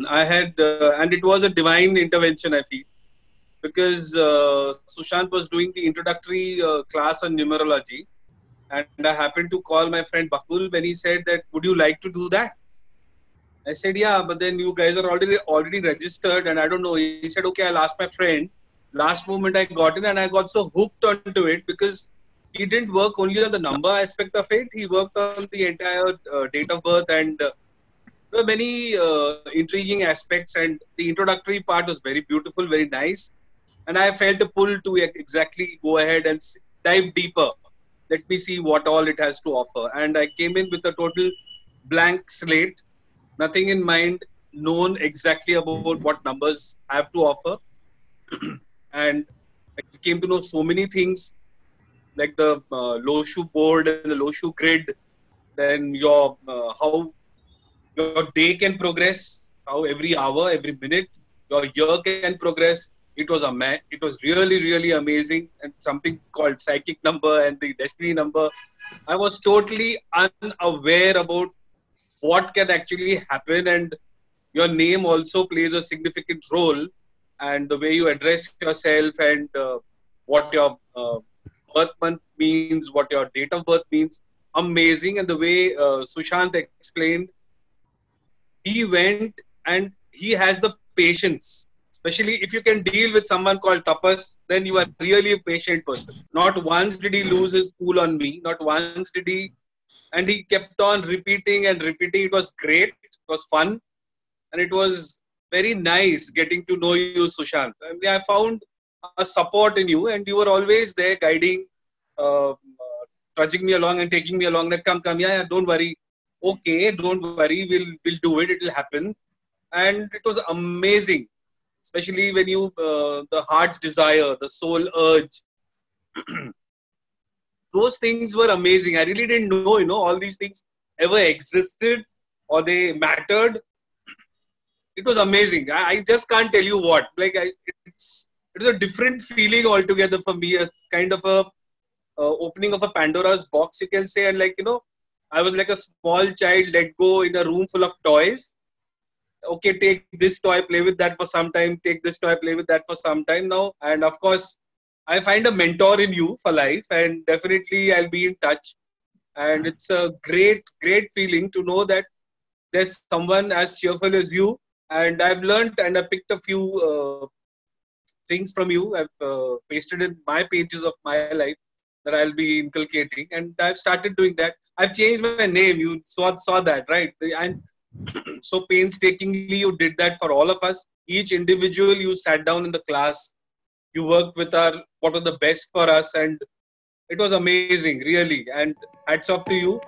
I had, and it was a divine intervention, I feel, because Sushant was doing the introductory class on numerology, and I happened to call my friend Bakul when he said that, "Would you like to do that?" I said, "Yeah, but then you guys are already registered, and I don't know." He said, "Okay, I'll ask my friend." Last moment I got in, and I got so hooked onto it because he didn't work only on the number aspect of it. He worked on the entire date of birth, and there were many intriguing aspects. And the introductory part was very beautiful, very nice. And I felt a pull to exactly go ahead and dive deeper. Let me see what all it has to offer. And I came in with a total blank slate, nothing in mind, known exactly about what numbers have to offer. And I came to know so many things, like the low shoe board and the low shoe grid, then your how your day can progress, how every hour, every minute, your year can progress. It was really, really amazing, and something called psychic number and the destiny number. I was totally unaware about what can actually happen, and your name also plays a significant role, and the way you address yourself, and what your birth month means, what your date of birth means. Amazing. And the way Sushant explained, he went and he has the patience. Especially if you can deal with someone called Tapas, then you are really a patient person. Not once did he lose his cool on me. Not once did he, and he kept on repeating and repeating. It was great. It was fun, and it was very nice getting to know you, Sushant. I mean, I found a support in you, and you were always there guiding, trudging me along and taking me along. That come, yeah, don't worry. Okay, don't worry. We'll do it. It'll happen. And it was amazing, especially when you the heart's desire, the soul urge. Those things were amazing. I really didn't know, all these things ever existed or they mattered. It was amazing. I just can't tell you what. Like it was a different feeling altogether for me, as kind of a opening of a Pandora's box, you can say. And I was like a small child let go in a room full of toys. Okay, take this toy, play with that for some time. Take this toy, play with that for some time now. And of course, I find a mentor in you for life, and definitely I'll be in touch. And it's a great, great feeling to know that there's someone as cheerful as you. And I've learned and I picked a few things from you. I've pasted in my pages of my life that I'll be inculcating. And I've started doing that. I've changed my name. You saw that, right? And so painstakingly you did that for all of us. Each individual, you sat down in the class. You worked with what was the best for us. And it was amazing, really. And hats off to you.